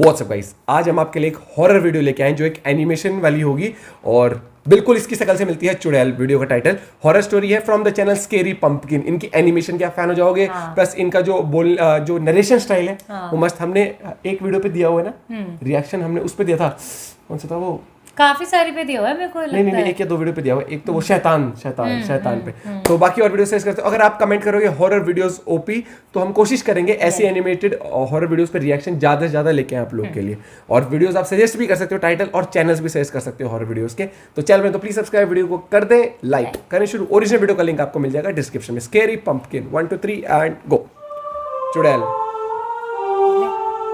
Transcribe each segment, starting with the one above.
WhatsApp guys, आज हम आपके लिए एक हॉरर वीडियो लेके आए जो एक एनिमेशन वाली होगी और बिल्कुल इसकी शक्ल से मिलती है चुड़ैल। वीडियो का टाइटल हॉरर स्टोरी है from the channel scary pumpkin. इनकी एनिमेशन के आप फैन हो जाओगे। प्लस इनका जो नरेशन स्टाइल है वो मस्त। हमने एक वीडियो पे दिया हुआ है ना रिएक्शन, हमने उस पे दिया था, कौन सा था वो, काफी सारी पे दिया हुआ है मेरे को लगता नहीं, एक या दो वीडियो पे दिया हुआ है। एक तो वो शैतान पे। तो बाकी और वीडियो सर्च करते हो। अगर आप कमेंट करोगे हॉरर वीडियोस ओपी तो हम कोशिश करेंगे ऐसी एनिमेटेड हॉरर वीडियोस पे रिएक्शन ज्यादा से ज्यादा लेके आए आप लोग के लिए। और वीडियोस आप सजेस्ट भी कर सकते हो, टाइटल और चैनल्स भी सजेस्ट कर सकते हो हॉरर वीडियोस के। तो चैनल में तो प्लीज सब्सक्राइब, वीडियो को कर दे लाइक। करें शुरू। ओरिजिनल वीडियो का लिंक आपको मिल जाएगा डिस्क्रिप्शन में। Scary pumpkin 1 2 3 and go. चुड़ैल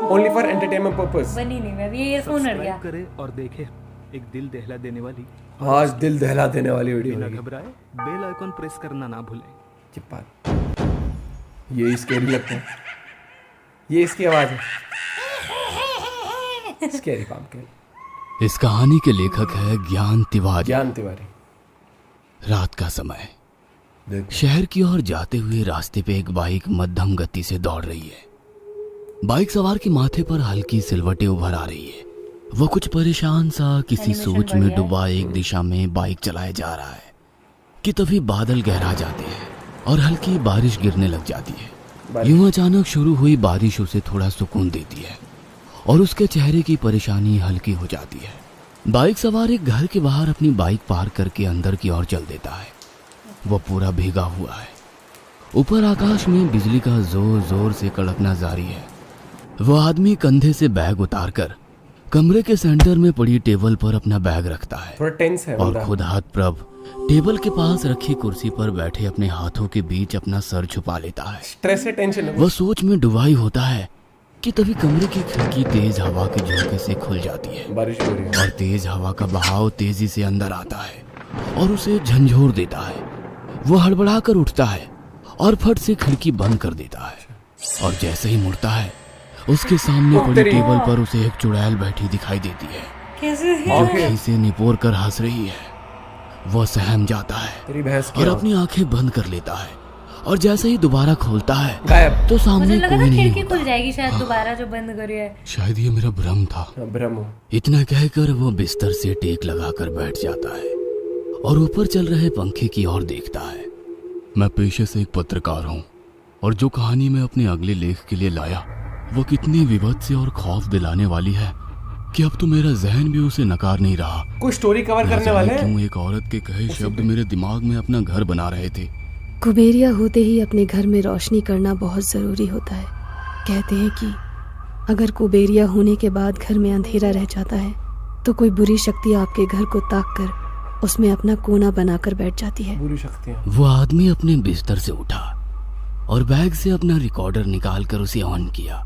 ओनली फॉर एंटरटेनमेंट पर्पस। बनी नहीं, मैं भी ईयरफोन हट गया। करे और देखे एक दिल दहला देने वाली, आज दिल दहला देने वाली वीडियो बिना होगी। घबराए बेल आइकॉन प्रेस करना ना भूलें। चिप्पा ये स्केरी लगता है, ये इसकी आवाज है। Scary pumpkin. इस कहानी के लेखक है ज्ञान तिवारी। ज्ञान तिवारी। रात का समय, शहर की ओर जाते हुए रास्ते पे एक बाइक मध्यम गति से दौड़ रही है। बाइक सवार के माथे पर हल्की सिलवटें उभर आ रही है। वो कुछ परेशान सा किसी सोच में डूबा एक दिशा में बाइक चलाए जा रहा है कि तभी बादल गहरा जाते हैं और हल्की बारिश गिरने लग जाती है। यूं अचानक शुरू हुई बारिश उसे थोड़ा सुकून देती है और उसके चेहरे की परेशानी हल्की हो जाती है। बाइक सवार एक घर के बाहर अपनी बाइक पार्क करके अंदर की ओर चल देता है। वो पूरा भीगा हुआ है। ऊपर आकाश में बिजली का जोर जोर से कड़कना जारी है। वो आदमी कंधे से बैग उतारकर कमरे के सेंटर में पड़ी टेबल पर अपना बैग रखता है। थोड़ा टेंस है और खुद हाथ प्रभ टेबल के पास रखी कुर्सी पर बैठे अपने हाथों के बीच अपना सर छुपा लेता है। स्ट्रेस है, टेंशन है। वो सोच में डुबाई होता है कि तभी कमरे की खिड़की तेज हवा के झोंके से खुल जाती है। बारिश हो रही है और तेज हवा का बहाव तेजी से अंदर आता है और उसे झंझोर देता है। वो हड़बड़ा कर उठता है और फट से खिड़की बंद कर देता है। और जैसे ही मुड़ता है उसके सामने पड़ी टेबल पर उसे एक चुड़ैल बैठी दिखाई देती है कैसे जो खीसे निपोर कर हंस रही है। वो सहम जाता है तेरी भैंस की और अपनी आंखें बंद कर लेता है। और जैसे ही दोबारा खोलता है गायब। तो सामने मुझे लगा था कोई नहीं खिड़की होता। खुल जाएगी शायद दोबारा जो बंद करी है। शायद ये मेरा भ्रम था। भ्रम हो। इतना कहकर वो बिस्तर से टेक लगाकर बैठ जाता है और ऊपर चल रहे पंखे की ओर देखता है। मैं पेशे से एक पत्रकार हूँ और जो कहानी मैं अपने अगले लेख के लिए लाया वो कितनी विभत्स और खौफ दिलाने वाली है कि अब तो मेरा जहन भी उसे नकार नहीं रहा। कोई स्टोरी कवर न करने जाने वाले हैं। क्यों एक औरत के कहे शब्द मेरे दिमाग में अपना घर बना रहे थे। कुबेरिया होते ही अपने घर में रोशनी करना बहुत ज़रूरी होता है। कहते हैं कि अगर कुबेरिया होने के बाद घर में अंधेरा रह जाता है तो कोई बुरी शक्ति आपके घर को ताक कर उसमें अपना कोना बनाकर बैठ जाती है। बुरी शक्तियां। वो आदमी अपने बिस्तर से उठा और बैग से अपना रिकॉर्डर निकालकर उसे ऑन किया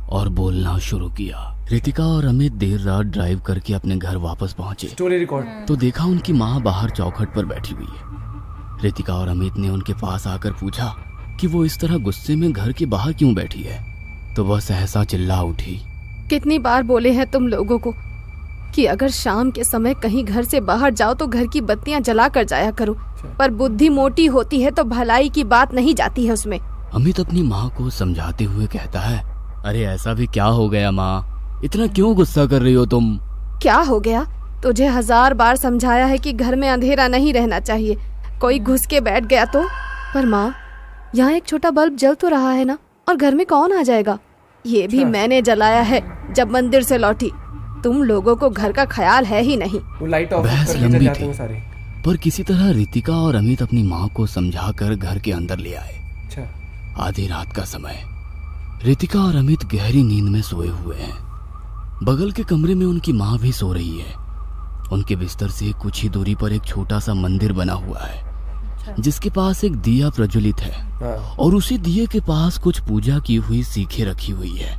और बोलना शुरू किया। रितिका और अमित देर रात ड्राइव करके अपने घर वापस पहुंचे स्टोरी रिकॉर्ड। तो देखा उनकी माँ बाहर चौखट पर बैठी हुई है। रितिका और अमित ने उनके पास आकर पूछा कि वो इस तरह गुस्से में घर के बाहर क्यों बैठी है। तो वह सहसा चिल्ला उठी, कितनी बार बोले हैं तुम लोगों को कि अगर शाम के समय कहीं घर से बाहर जाओ तो घर की बत्तियां जला कर जाया करो, पर बुद्धि मोटी होती है तो भलाई की बात नहीं जाती है उसमें। अमित अपनी माँ को समझाते हुए कहता है, अरे ऐसा भी क्या हो गया माँ, इतना क्यों गुस्सा कर रही हो तुम। क्या हो गया? तुझे 1000 बार समझाया है कि घर में अंधेरा नहीं रहना चाहिए, कोई घुस के बैठ गया तो। पर माँ, यहाँ एक छोटा बल्ब जल तो रहा है ना, और घर में कौन आ जाएगा? ये भी मैंने जलाया है जब मंदिर से लौटी। तुम लोगों को घर का ख्याल है ही नहीं। वो लाइट ऑफ बहस करके लंबी जाते थी हैं सारे। पर किसी तरह रितिका और अमित अपनी माँ को समझाकर घर के अंदर ले आए। अच्छा। आधी रात का समय, रितिका और अमित गहरी नींद में सोए हुए हैं। बगल के कमरे में उनकी माँ भी सो रही है। उनके बिस्तर से कुछ ही दूरी पर एक छोटा सा मंदिर बना हुआ है जिसके पास एक दिया प्रज्वलित है। और उसी दिए के पास कुछ पूजा की हुई सीखें रखी हुई है।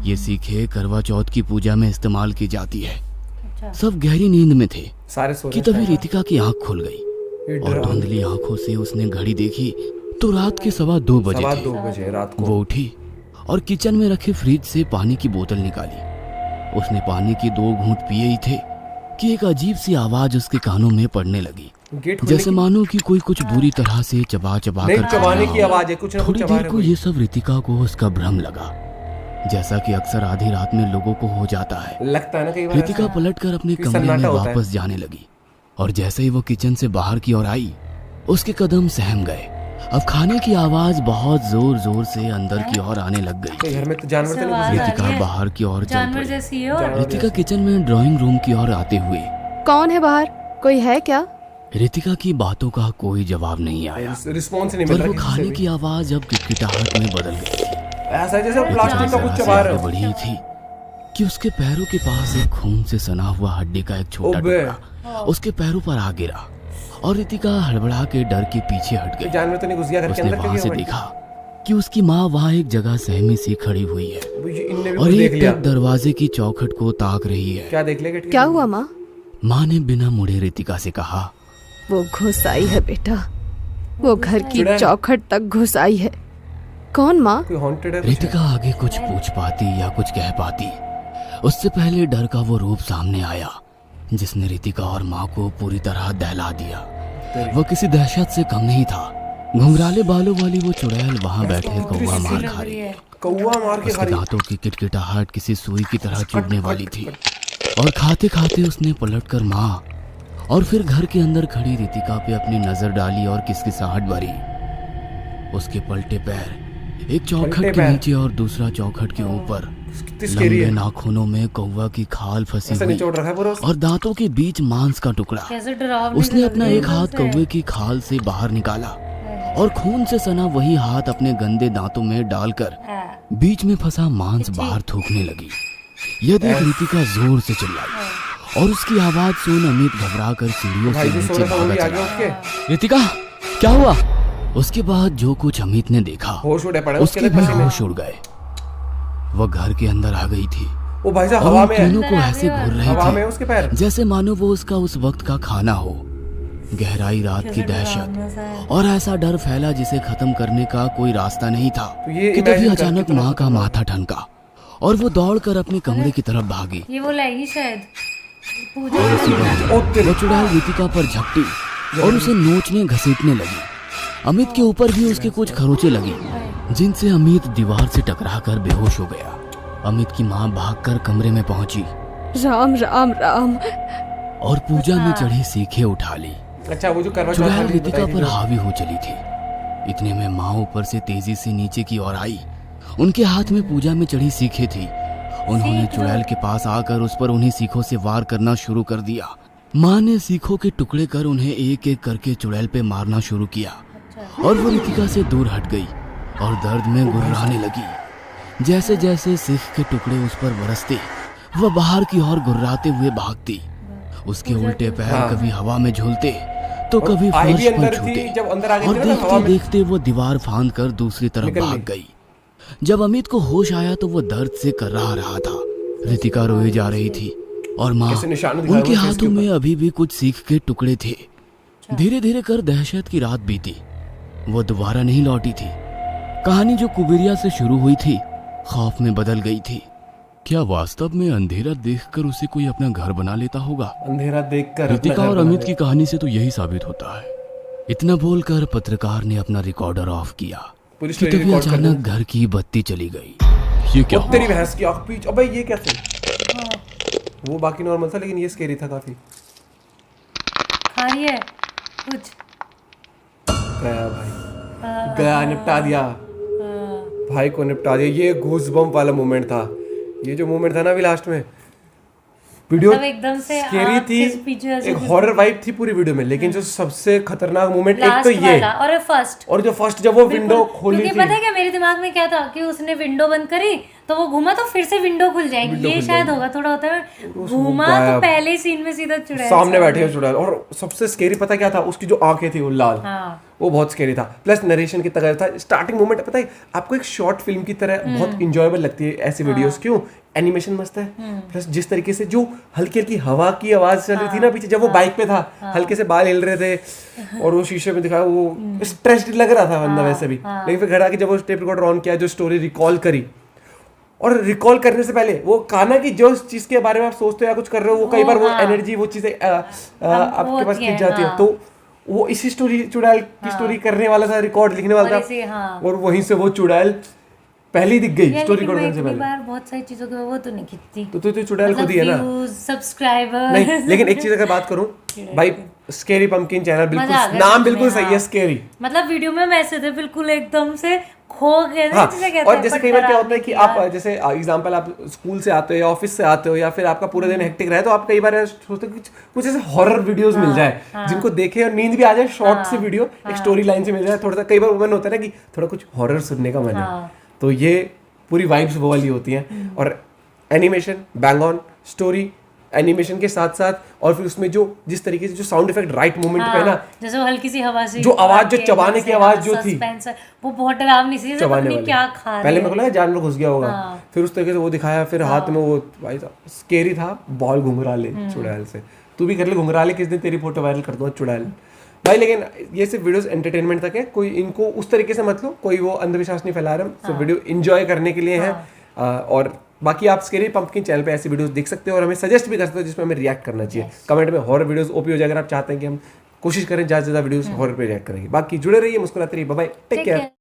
ये सीखें करवा चौथ की पूजा में इस्तेमाल की जाती है। सब गहरी नींद में थे सारे सो कि तभी रितिका की आंख खुल गई और धुंधली आंखों से उसने घड़ी देखी तो रात के 2:15 बजे थे। 2 बजे रात को वो उठी और किचन में रखे फ्रिज से पानी की बोतल निकाली। उसने पानी की 2 घूंट पिए ही थे कि एक अजीब सी आवाज उसके कानों में पड़ने लगी, जैसे मानो कि कोई कुछ बुरी तरह से चबा कर चबाने की आवाज है। कुछ ना कुछ थोड़ी चबा देर को ये सब रितिका को उसका भ्रम लगा। जैसा कि अक्सर आधी रात में लोगों को हो जाता है। लगता है ना कई बार रितिका पलटकर अपने कि कमरे में सन्नाटा होता है। वापस जाने लगी और जैसे ही वो किचन से बाहर की ओर आई, उसके कदम सहम गए। अब खाने की आवाज बहुत जोर जोर से अंदर की ओर आने लग गई। ऐसे। घर में तो जानवर तो नहीं आवाज घुस आ गए। रितिका रही है। बाहर की ओर चल जानवर पड़ी। जैसी है और रितिका किचन में ड्राइंग रूम की ओर आते हुए कौन है बाहर? कोई है क्या? रितिका की बातों का कोई जवाब नहीं आया, रिस्पॉन्स नहीं मिल पर रहा वो किसी से खाने भी। की आवाज अब किटकिटाहट में बदल गई थी। ऐसा है जैसे रितिका प्लास्टिक का कुछ जरा चबा से रहे आगे हो। बढ़ी थी कि उसके पैरों के पास एक खून से सना हुआ हड्डी का एक छोटा ओबे। टुकड़ा उसके पैरों पर आ गिरा और रितिका हड़बड़ा के डर के पीछे हट कोई गई। जानवर तो नहीं घुस गया घर के उसने अंदर? वहां से क्या देखा कि उसकी माँ वहां एक जगह सहमी सी खड़ी हुई है इनने भी और कुछ देख एक लिया। टक दरवाजे की चौखट को ताक रही है। क्या देख लिया? क्या हुआ माँ? माँ ने बिना मुड़े रितिका से कहा, वो घुस आई है बेटा, वो घर की चुड़ैल। चौखट तक घुस आई है। कौन माँ? कोई हॉन्टेड है कुछ रितिका आगे कुछ पूछ पाती या कुछ कह पाती, उससे पहले डर का वो रूप सामने आया जिसने रितिका और माँ को पूरी तरह दहला दिया। वो किसी दहशत से कम नहीं था। घुंघराले बालों वाली वो चुड़ैल वहां बैठे कौवा मार खा रही है। कौवा मार के खा उसके रही। दांतों की किटकिटाहट किसी सुई की तरह चुभने वाली थी और खाते खाते उसने पलटकर माँ और फिर घर के अंदर खड़ी रितिका पे अपनी नजर डाली और किसकिसाहट भरी। उसके पलटे पैर एक चौखट पलटे के पैर। नीचे और दूसरा चौखट के ऊपर कितनी स्केरी लंबे है। नाखूनों में कौवा की खाल फंसी ऐसा हुई निचोड़ रखा है पूरा उसने। और दांतों के बीच मांस का टुकड़ा। कैसे डरावनी उसने लग अपना रही है एक हाथ एकदम से। कौवे की खाल से बाहर निकाला और खून से सना वही हाथ अपने गंदे दांतों में डालकर हाँ। बीच में फंसा मांस बाहर थूकने लगी। यह देख रितिका जोर से चिल्लाई और उसकी आवाज सुन अमित घबराकर सीढ़ियों से भाई जो नीचे सोया था वो भागा भी आ गया चला। उसके। रितिका, क्या हुआ? उसके बाद जो कुछ अमित ने देखा होश उड़े पड़े उसके उसके भी पसीने। होश उड़ गए। वह घर के अंदर आ गई थी ओ भाई साहब और हवा उन में है। तीनों को ऐसे घूर रही हवा में थी है उसके पैर। जैसे मानो वो उसका उस वक्त का खाना हो। गहराई रात की कैसे दहशत डरावना सा है। और ऐसा डर फैला जिसे खत्म करने का कोई रास्ता नहीं था तो ये कि तभी imagine कर अचानक कितना माँ का माथा ठनका और वो दौड़कर अपने कमरे की तरफ भागी। ये वो लाएगी शायद पूजा और उसी वक्त ओ तेरी। वो चुड़ैल रितिका पर झपटी और उसे नोचने घसीटने लगी। अमित के ऊपर भी उसके कुछ खरोचे लगी जिनसे अमित दीवार से टकराकर बेहोश हो गया। अमित की माँ भागकर कमरे में पहुंची राम राम राम। और पूजा में चढ़ी सीखें उठा ली। अच्छा वो जो करवा चौथ चुड़ैल वाली रितिका बताई थी पर जो। हावी हो चली थी। इतने में माँ ऊपर से तेजी से नीचे की ओर आई। उनके हाथ में पूजा में चढ़ी सीखें थी। उन्होंने चुड़ैल के पास आकर उस पर उन्हीं सीखों से वार करना शुरू कर दिया। माँ ने सीखों के टुकड़े कर उन्हें एक एक करके चुड़ैल पे मारना शुरू किया और वो रितिका से दूर हट गई और दर्द में गुर्राने लगी। जैसे जैसे सीख के टुकड़े उस पर बरसते वह बाहर की ओर गुर्राते हुए भागती। उसके उल्टे पैर हाँ। कभी हवा में झूलते तो और कभी आई भी फर्श पर अंदर छूते थी, जब अंदर आ गई और थी ना, तो हवा देखते में- देखते वो दीवार फांद कर दूसरी तरफ निकल भाग गई। गई। जब अमित को होश आया तो वो दर्द से कर्रा रहा था। रितिका रोई जा रही थी और माँ कैसे निशान दिखाए उनके हुए थे इसके हाथों में ऊपर। अभी भी कुछ सीख के टुकड़े थे। धीरे धीरे कर दहशत की रात बीती। वो दोबारा नहीं लौटी थी। कहानी जो कुबेरिया से शुरू हुई थी खौफ में बदल गई थी। क्या वास्तव में अंधेरा देखकर उसे कोई अपना घर बना लेता होगा? अंधेरा देखकर रितिका अपना घर और बना अमित लिया। की कहानी से तो यही साबित होता है। इतना बोलकर पत्रकार ने अपना रिकॉर्डर ऑफ किया पूरी कि स्टोरी तभी रिकॉर्ड कर अचानक घर की बत्ती चली गई। ये क्या वो तेरी हुआ? भैंस की आंख पीछ। अबे ये कैसे? वो बाकी नॉर्मल था लेकिन ये स्केरी था काफी। खा रही है कुछ गया भाई, गया निपटा दिया भाई को, निपटा दिया। ये घूस बम्प वाला मोमेंट था। ये जो मोमेंट था ना अभी लास्ट में, वीडियो मतलब एकदम से स्केरी आँख थी, के पीछे ऐसे एक कुछ- हॉरर वाइब थी पूरी वीडियो में। लेकिन जो सबसे खतरनाक मोमेंट एक लास्ट तो ये, वाला और फर्स्ट और जो फर्स्ट जब वो विंडो खोली क्योंकि थी। पता है क्या मेरे दिमाग में क्या था कि उसने विंडो बंद करी तो वो घूमा तो फिर से विंडो खुल जाएगी, ये शायद होगा। थोड़ा होता है घूमा तो गायब। पहले सीन में सीधा चुड़ैल सामने बैठे हो चुड़ैल। और सबसे स्केरी पता क्या था? उसकी जो आंखें थी वो लाल, हाँ वो बहुत स्केरी था। प्लस नरेशन की तरह था। स्टार्टिंग मोमेंट पता है आपको, एक शॉर्ट फिल्म की तरह बहुत इंजॉयबल लगती है ऐसी वीडियोस। क्यों? एनिमेशन मस्त है, प्लस जिस तरीके से जो हल्की हल्की हवा की आवाज चल रही थी ना पीछे, जब वो बाइक पे था, हल्के से बाल हिल रहे थे और वो शीशे में दिखाया, वो स्ट्रेस्ड लग रहा था बंदा वैसे भी। लेकिन फिर घर आके जब वो टेप रिकॉर्डर ऑन किया, जो स्टोरी रिकॉल करी, और रिकॉल करने से पहले वो खाना की जो चीज के बारे में आप सोचते हो या कुछ कर रहे हो, वो कई बार वो एनर्जी, वो चीजें आपके पास खिंच जाती है। तो वो इसी स्टोरी, चुड़ैल की स्टोरी करने वाला था, रिकॉर्ड लिखने वाला और था। इसे हाँ और वहीं से वो चुड़ैल पहले ही दिख गई यार, स्टोरी लेकिन रिकॉर्ड मैं करने से इतनी पहले। बार बहुत सारी चीजों के वो तो नहीं खींचती, तो तू चुड़ैल खुद ही है ना। सब्सक्राइबर नहीं लेकिन एक चीज अगर बात करूं भाई, स्केरी पंपकिन चैनल बिल्कुल मजा आ गया नाम सच बिल्कुल में, सही है, हाँ। स्केरी। मतलब वीडियो में वैसे थे बिल्कुल एकदम से खो गए थे, हाँ, जिसे कहते और हैं, जैसे पर कई बार क्या होता है डरावने कि थे आप यार। जैसे एग्जांपल आप स्कूल से आते हो या ऑफिस से आते हो या फिर आपका पूरा दिन हेक्टिक रहा है, तो आप कई बार सोचते हो कि कुछ ऐसे हॉरर वीडियोस मिल जाए जिनको देखे और नींद भी आ जाए, शॉर्ट से वीडियो एक स्टोरी लाइन से मिल जाए, थोड़ा सा कई बार मन होता है ना कि थोड़ा कुछ हॉरर सुनने का मन है, तो ये पूरी वाइब्स वो वाली होती हैं। और animation bang on, story animation के साथ साथ, और फिर उसमें जो जिस तरीके से जो साउंड इफेक्ट राइट मोमेंट पे है ना, जैसे वो हल्की सी हवा से जो आवाज, जो चबाने की आवाज जो थी, सस्पेंस है, वो बहुत डरावनी सी, जैसे पता नहीं क्या खा रहे पहले हैं। मेरे को लगा जानवर घुस गया होगा, फिर उस तरीके से वो दिखाया, फिर हाथ में वो भाई साहब स्केरी था, बॉल घुंघराले चुड़ैल से। तू भी कर ले घुंघराले, किस दिन तेरी फोटो वायरल कर दूंगा चुड़ैल भाई। लेकिन ये सिर्फ वीडियोस एंटरटेनमेंट तक है, कोई इनको उस तरीके से मत लो, कोई वो अंधविश्वास नहीं फैला रहे हम, सिर्फ वीडियो एंजॉय करने के लिए है। और बाकी आप स्केरी पंपकिन चैनल पे ऐसी वीडियोस देख सकते हो और हमें सजेस्ट भी कर सकते हो जिसमें हमें रिएक्ट करना चाहिए। कमेंट में हॉरर वीडियोस ओपी हो जाए अगर आप चाहते हैं कि हम कोशिश करें ज़्यादा से ज़्यादा वीडियोस हॉरर पे रिएक्ट करेंगे। बाकी जुड़े रहिए, मुस्कुराते रहिए, बाय बाय, टेक केयर।